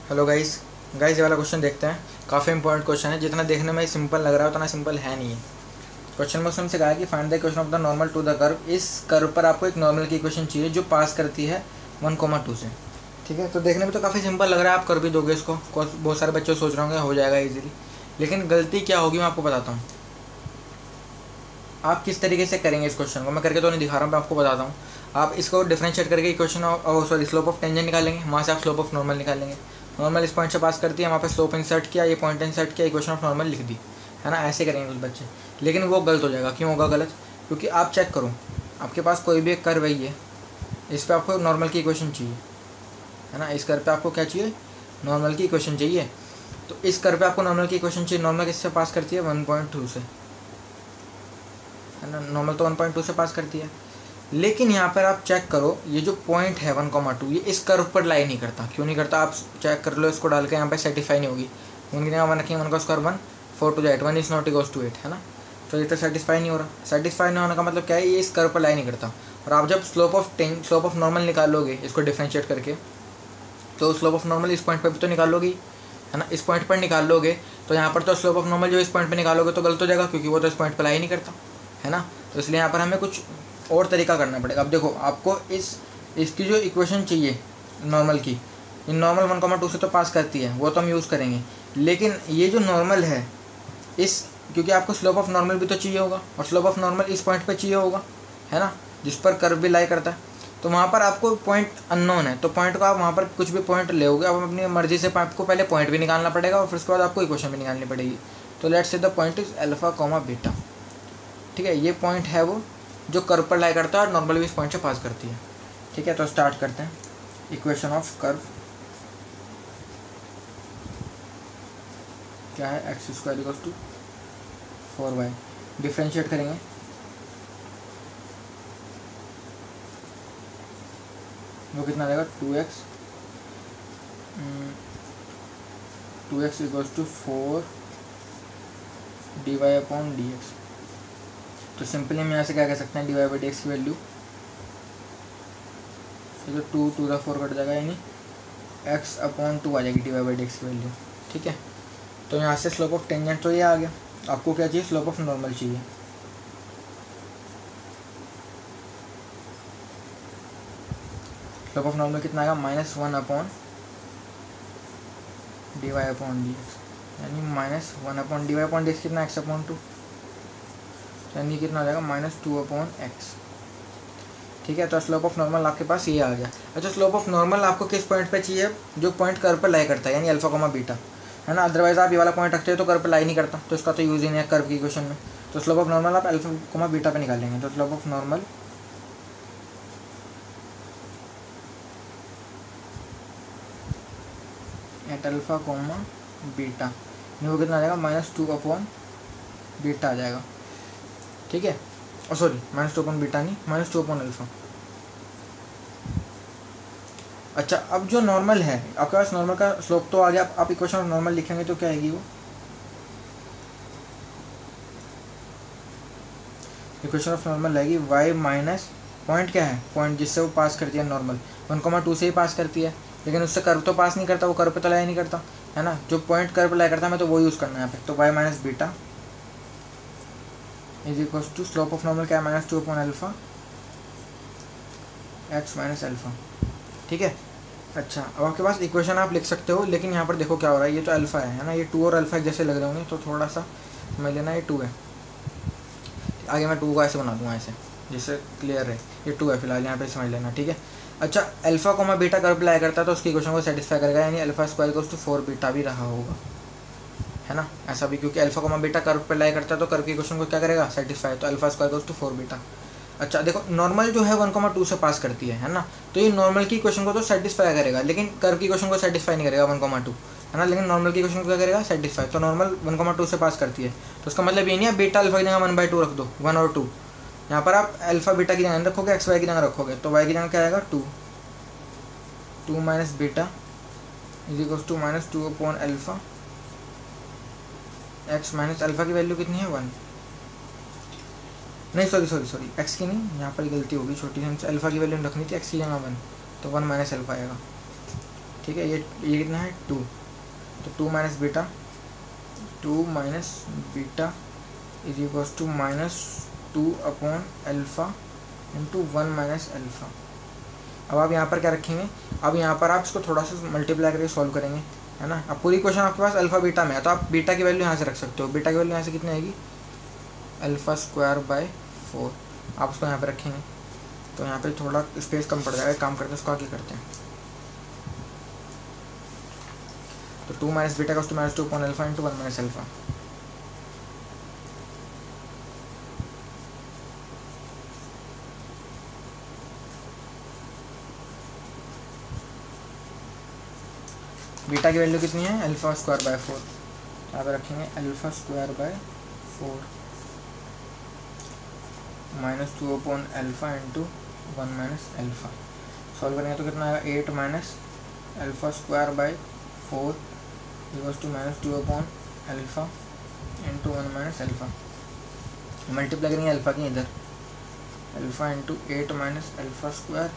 Hello guys ये वाला question देखते हैं। काफ़ी इंपॉर्टेंट क्वेश्चन है। जितना देखने में सिंपल लग रहा है उतना सिंपल है नहीं है। क्वेश्चन में उसने कहा कि find the equation of the normal to the curve. इस कर्व पर आपको एक नॉर्मल की इक्वेशन चाहिए जो पास करती है 1,2 से। ठीक है, तो देखने में तो काफ़ी सिंपल लग रहा है, आप कर भी दोगे इसको। बहुत सारे बच्चे सोच रहे होंगे हो जाएगा इजीली, लेकिन गलती क्या होगी मैं आपको बताता हूँ। आप किस तरीके से करेंगे इस क्वेश्चन को, मैं करके तो नहीं दिखा रहा हूँ, मैं आपको बताता हूँ। आप इसको डिफरेंशिएट करके इक्वेशन स्लोप ऑफ टेंजेंट निकालेंगे, वहाँ से आप स्लोप ऑफ नॉर्मल निकालेंगे। नॉर्मल इस पॉइंट से पास करती है, वहाँ पे स्लोप इंसर्ट किया, ये पॉइंट इंसर्ट किया, इक्वेशन ऑफ नॉर्मल लिख दी, है ना। ऐसे करेंगे कुछ बच्चे, लेकिन वो गलत हो जाएगा। क्यों होगा गलत? क्योंकि आप चेक करो, आपके पास कोई भी एक कर्व ही है, इस पर आपको नॉर्मल की इक्वेशन चाहिए, है ना। इस कर्व पे आपको क्या चाहिए? नॉर्मल की इक्वेशन चाहिए। तो इस कर्व पे आपको नॉर्मल की इक्वेशन चाहिए। नॉर्मल किससे पास करती है? 1.2 से, है ना। नॉर्मल तो 1.2 से पास करती है, लेकिन यहाँ पर आप चेक करो, ये जो पॉइंट है 1,2 ये इस कर्व पर लाई नहीं करता। क्यों नहीं करता? आप चेक कर लो, इसको डाल के यहाँ पे सेटिस्फाई नहीं होगी। उनकी जगह 1 रखेंगे, 1 का square 1, 4 to 8, 1 is not equals to 8, है ना। तो ये तो सेटिस्फाई नहीं हो रहा। सेटिस्फाई नहीं होने का मतलब क्या है? ये इस कर्व पर लाई नहीं करता। और आप जब स्लोप ऑफ नॉर्मल निकालोगे इसको डिफ्रेंशिएट करके, तो स्लोप ऑफ नॉर्मल इस पॉइंट पर भी तो निकाल लोगे, है ना। इस पॉइंट पर निकाल लोगे तो यहाँ पर तो स्लोप ऑफ नॉर्मल जो इस पॉइंट पर निकालोगे तो गलत हो जाएगा, क्योंकि वो तो इस पॉइंट पर लाई नहीं करता, है ना। तो इसलिए यहाँ पर हमें कुछ और तरीका करना पड़ेगा। अब देखो, आपको इसकी जो इक्वेशन चाहिए नॉर्मल की, इन नॉर्मल 1,2 से तो पास करती है, वो तो हम यूज़ करेंगे। लेकिन ये जो नॉर्मल है क्योंकि आपको स्लोप ऑफ नॉर्मल भी तो चाहिए होगा, और स्लोप ऑफ नॉर्मल इस पॉइंट पे चाहिए होगा, है ना, जिस पर कर्व भी लाई करता है। तो वहाँ पर आपको पॉइंट अननोन है, तो पॉइंट को आप वहाँ पर कुछ भी पॉइंट लोगे, आप अपनी मर्जी से आपको पहले पॉइंट भी निकालना पड़ेगा और फिर उसके बाद आपको इक्वेशन भी निकालनी पड़ेगी। तो let's say the point is alpha comma beta. ठीक है, ये पॉइंट है वो जो कर्व पर लाई करता है और नॉर्मल भी इस पॉइंट से पास करती है। ठीक है, तो स्टार्ट करते हैं। इक्वेशन ऑफ कर्व क्या है? X square equals to 4y। Differentiate करेंगे, वो कितना आ जाएगा? 2x equals to 4 dy/dx। तो सिंपली हम यहाँ से क्या कह सकते हैं? dy/dx की वैल्यू, तो 2 to the 4 कट जाएगा, यानी x/2 आ जाएगी dy/dx की वैल्यू। ठीक है, तो यहाँ से स्लोप ऑफ टेंजेंट तो ये आ गया। आपको क्या चाहिए? स्लोप ऑफ नॉर्मल चाहिए। स्लोप ऑफ नॉर्मल कितना आएगा? -1/dy/dx, यानी -1/dy/dx कितना? x/2, यानी कितना आ जाएगा? -2/x। ठीक है, तो स्लोप ऑफ नॉर्मल आपके पास ये आ गया। अच्छा, स्लोप ऑफ नॉर्मल आपको किस पॉइंट पे चाहिए? जो पॉइंट कर्व पर लाई करता है, यानी अल्फा कॉमा बीटा, है ना। अदरवाइज आप ये वाला पॉइंट रखते हो तो कर्व पर लाई नहीं करता, तो इसका तो यूज़ ही नहीं है कर्व की इक्वेशन में। तो स्लोप ऑफ नॉर्मल आप अल्फा कॉमा बीटा पे निकालेंगे। तो slope of normal at alpha comma beta, वो कितना आ जाएगा? -2/बीटा आ जाएगा। ठीक है, और सॉरी -2/बीटा नहीं, -2/अल्फा। अच्छा, अब जो नॉर्मल है आपके पास, नॉर्मल का स्लोप तो आ गया। आप इक्वेशन ऑफ नॉर्मल लिखेंगे तो क्या आएगी? वो इक्वेशन ऑफ नॉर्मल आएगी y माइनस पॉइंट क्या है? पॉइंट जिससे वो पास करती है नॉर्मल 1,2 से ही पास करती है, लेकिन उससे कर्व तो पास नहीं करता, वो कर्व पे तो लाई नहीं करता, है ना। जो पॉइंट कर्व पे लाई करता है मैं तो वो यूज़ करना है यहाँ पे। तो y minus beta is equals to slope of normal क्या है? -2/अल्फा x माइनस अल्फा। ठीक है, अच्छा, अब आपके पास इक्वेशन आप लिख सकते हो, लेकिन यहाँ पर देखो क्या हो रहा है। ये तो अल्फा है ना, ये 2 और अल्फा जैसे लग रहे होंगे, तो थोड़ा सा मैं लेना, ये 2 है। आगे मैं 2 को ऐसे बना दूँगा, ऐसे, जिससे क्लियर है। ये 2 है फिलहाल, यहाँ पे समझ लेना। ठीक है, अच्छा, alpha comma beta curve lie करता है तो उसकी इक्वेशन को सेटिस्फाई करेगा, यानी alpha square equals to 4 beta भी रहा होगा, है ना। ऐसा भी, क्योंकि अल्फा कॉमा बीटा कर्व पर लाई करता है तो कर्व की इक्वेशन को क्या करेगा? सेटिस्फाई। तो alpha square equals to 4 beta. अच्छा देखो, नॉर्मल जो है 1,2 से पास करती है ना, तो ये नॉर्मल की इक्वेशन को तो सेटिस्फाई करेगा, लेकिन कर्व की इक्वेशन को सेटिस्फाई नहीं करेगा 1,2, है ना। लेकिन नॉर्मल की इक्वेशन को क्या करेगा? सेटिस्फाई। तो नॉर्मल 1,2 से पास करती है, तो उसका मतलब ये नहीं है बीटा अल्फा की जगह 1/2 रख दो, 1 और 2। यहाँ पर आप अल्फा बीटा की जगह रखोगे, एक्स वाई की जगह रखोगे, तो वाई की जगह क्या आएगा? 2 minus beta is equals to -2/अल्फा। एक्स माइनस अल्फा की वैल्यू कितनी है? 1। नहीं, सॉरी, एक्स की नहीं, यहाँ पर गलती होगी छोटी सी। अल्फा की वैल्यू रखनी थी, एक्स की जगह 1, तो 1 माइनस अल्फा आएगा। ठीक ठीक है। ये कितना है 2, तो 2 minus beta, 2 minus beta is equals to -2 upon alpha into 1 minus alpha. अब आप यहाँ पर क्या रखेंगे, अब यहाँ पर आप इसको थोड़ा सा मल्टीप्लाई करके सॉल्व करेंगे, है ना। अब पूरी क्वेश्चन आपके पास अल्फ़ा बीटा में है, तो आप बीटा की वैल्यू यहाँ से रख सकते हो। बीटा की वैल्यू यहाँ से कितनी आएगी, α²/4, आप उसको यहाँ पर रखेंगे तो यहाँ पे थोड़ा स्पेस कम पड़ जाएगा। काम करते हैं, उसको आगे करते हैं। तो 2 माइनस बीटा का -2 upon alpha into 1 minus alpha. Beta की वैल्यू कितनी है, α²/4, यहाँ पे रखेंगे α²/4 -2 upon alpha into 1 minus alpha. Solve करेंगे तो कितना आएगा, 8 minus α²/4 equals to -2 upon alpha into 1 minus alpha. Multiply करेंगे अल्फ़ा की इधर, alpha into 8 minus α²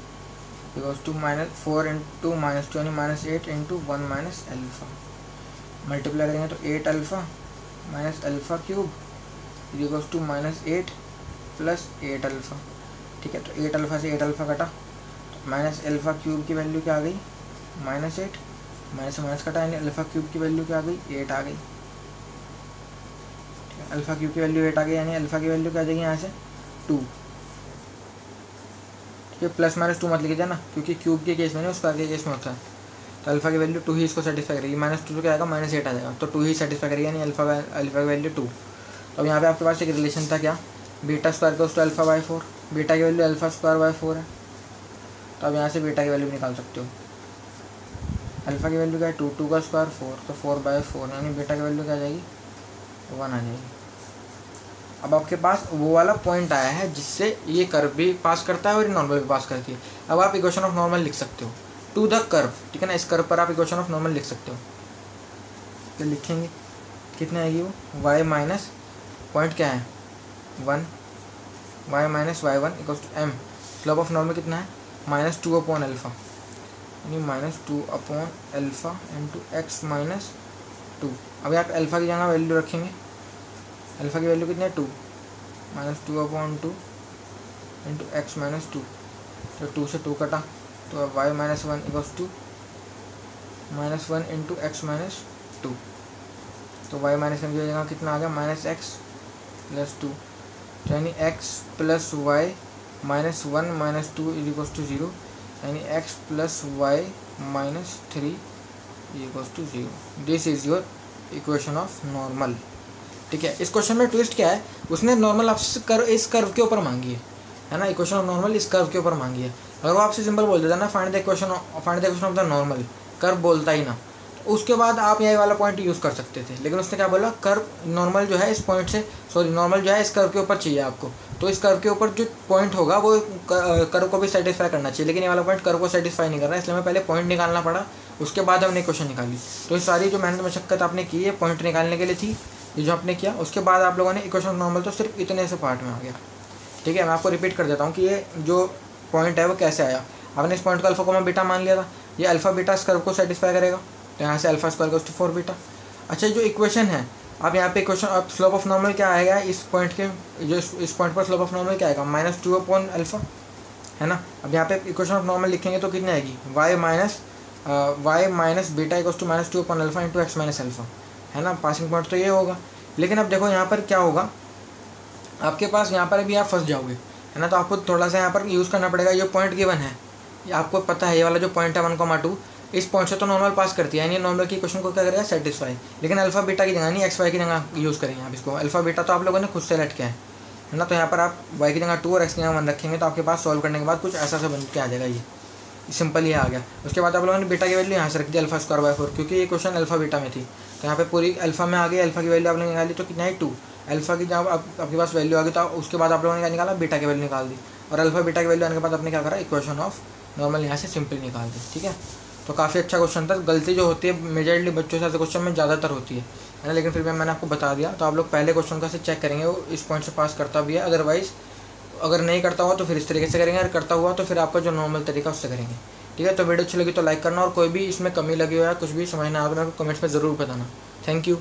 equals to -4 into -2 यानी -8 इंटू 1 माइनस अल्फ़ा। मल्टीप्लाई करेंगे तो 8 alpha minus alpha cube equals to -8 plus 8 alpha. ठीक है, तो 8 अल्फ़ा से 8 अल्फ़ा कटा, तो माइनस अल्फ़ा क्यूब की वैल्यू क्या आ गई, -8, माइनस से माइनस कटा यानी अल्फ़ा क्यूब की वैल्यू क्या आ गई, 8 आ गई। ठीक है, अल्फ़ा क्यूब की वैल्यू 8 आ गई, यानी अल्फ़ा की वैल्यू क्या आ जाएगी यहाँ से 2। ठीक है, प्लस -2 मत लिखिए ना, क्योंकि क्यूब के केस में नहीं, उसका आगे केस में होता है। तो अल्फ़ा की वैल्यू 2 ही इसको सेटिस्फाई करेगी। -2 तो क्या आएगा, -8 आ जाएगा, तो 2 ही सेटिस्फाई करेगी, यानी अल्फ़ा की वैल्यू 2। तो अब यहाँ पे आपके पास एक रिलेशन था क्या, β² का α/4, बीटा की वैल्यू α²/4 है। तो अब यहाँ से बीटा की वैल्यू भी निकाल सकते हो। अल्फ़ा की वैल्यू क्या है 2 का स्क्वायर 4, तो 4/4 यानी बीटा की वैल्यू क्या आ जाएगी, 1 आ जाएगी। अब आपके पास वो वाला पॉइंट आया है जिससे ये कर्व भी पास करता है और ये नॉर्मल भी पास करती है। अब आप इक्वेशन ऑफ नॉर्मल लिख सकते हो टू द कर्व, ठीक है ना। इस कर्व पर आप इक्वेशन ऑफ नॉर्मल लिख सकते हो। तो लिखेंगे कितने आएगी वो, y माइनस पॉइंट क्या है 1, y minus y1 equals to m। Slope of normal कितना है -2 अपॉन अल्फ़ा, यानी -2 upon alpha into x minus 2। अभी आप अल्फ़ा की जगह वैल्यू रखेंगे, अल्फ़ा की वैल्यू कितनी है 2, -2 अपॉन 2 इंटू x माइनस 2। तो 2 से 2 कटा, तो अब y minus 1 equals to -1 into x minus 2। तो y माइनस 1 की जगह कितना आ गया, -x प्लस 2, यानी x plus y minus 1 minus 2 is equals to 0, यानी x plus y minus 3 is equals to 0। This is your equation of normal. ठीक है, इस क्वेश्चन में ट्विस्ट क्या है, उसने नॉर्मल आपसे इस कर्व के ऊपर मांगी है ना। इक्वेशन ऑफ नॉर्मल इस कर्व के ऊपर मांगी है। अगर वो आपसे सिंपल बोल देता ना find the equation of the normal, curve बोलता ही ना, तो उसके बाद आप ये वाला पॉइंट यूज़ कर सकते थे। लेकिन उसने क्या बोला, कर्व नॉर्मल जो है इस पॉइंट से, नॉर्मल जो है इस कर्व के ऊपर चाहिए आपको। तो इस कर्व के ऊपर जो पॉइंट होगा वो कर्व को भी सेटिस्फाई करना चाहिए, लेकिन ये वाला पॉइंट कर्व को सेटिस्फाई नहीं कर रहा है, इसलिए मैं पहले पॉइंट निकालना पड़ा, उसके बाद हमने क्वेश्चन निकाली। तो ये सारी जो मेहनत मशक्कत आपने की है पॉइंट निकालने के लिए थी, ये जो आपने किया, उसके बाद आप लोगों ने इक्वेशन ऑफ नॉर्मल तो सिर्फ इतने से पार्ट में आ गया। ठीक है, मैं आपको रिपीट कर देता हूँ कि ये जो पॉइंट है वो कैसे आया। आपने इस पॉइंट को अल्फा कोमा बीटा मान लिया था, ये अल्फा बीटा इस कर्व को सेटिस्फाई करेगा, तो यहाँ से alpha square equals to 4 beta. अच्छा, जो इक्वेशन है, अब यहाँ पे इक्वेशन, अब स्लोप ऑफ नॉर्मल क्या आएगा इस पॉइंट के, जो इस पॉइंट पर स्लोप ऑफ नॉर्मल क्या आएगा, -2 अपॉन अल्फा, है ना। अब यहाँ पे इक्वेशन ऑफ नॉर्मल लिखेंगे तो कितनी आएगी, y minus beta equals to -2 upon alpha into x minus alpha, है ना। पासिंग पॉइंट तो ये होगा। लेकिन अब देखो यहाँ पर क्या होगा, आपके पास यहाँ पर भी आप फंस जाओगे, है ना। तो आपको थोड़ा सा यहाँ पर यूज़ करना पड़ेगा। ये पॉइंट गिवन है, ये आपको पता है, ये वाला जो पॉइंट है 1,2, इस पॉइंट से तो नॉर्मल पास करती है, यानी नॉर्मल की क्वेश्चन को क्या करेगा, सेटिस्फाई। लेकिन अल्फा बीटा की जगह नहीं, एक्स वाई की जगह यूज़ करेंगे आप इसको। अल्फा बीटा तो आप लोगों ने खुद सेलेक्ट किया है ना। तो यहाँ पर आप वाई की जगह 2 और एक्स की जगह 1 रखेंगे, तो आपके पास सॉल्व करने के बाद कुछ ऐसा सा बन के आ जाएगा। ये सिंपल ये आ गया। उसके बाद आप लोगों ने बीटा की वैल्यू यहाँ से रख दी α²/4, क्योंकि ये क्वेश्चन अल्फा बीटा में थी, तो यहाँ पे पूरी अल्फा में आ गई। अल्फा की वैल्यू आपने निकाली तो कितना है 2, अल्फा की जब आपके पास वैल्यू आ गई, तो उसके बाद आप लोगों ने क्या निकाला, बीटा की वैल्यू निकाल दी। और अल्फा बीटा की वैल्यू आने के बाद आपने क्या करा, इक्वेशन ऑफ नॉर्मल यहाँ से सिंपल निकाल दी। ठीक है, तो काफ़ी अच्छा क्वेश्चन था। गलती जो होती है मेजरली बच्चों से ऐसे क्वेश्चन में ज़्यादातर होती है ना, लेकिन फिर भी मैंने आपको बता दिया। तो आप लोग पहले क्वेश्चन का से चेक करेंगे, वो इस पॉइंट से पास करता भी है, अदरवाइज़ अगर नहीं करता हुआ तो फिर इस तरीके से करेंगे, अगर करता हुआ तो फिर आपका जो नॉर्मल तरीका उससे करेंगे। ठीक है। तो वीडियो अच्छी लगी तो लाइक करना, और कोई भी इसमें कमी लगी हो या कुछ भी समझना आए तो मेरे को कमेंट्स में ज़रूर बताना। Thank you.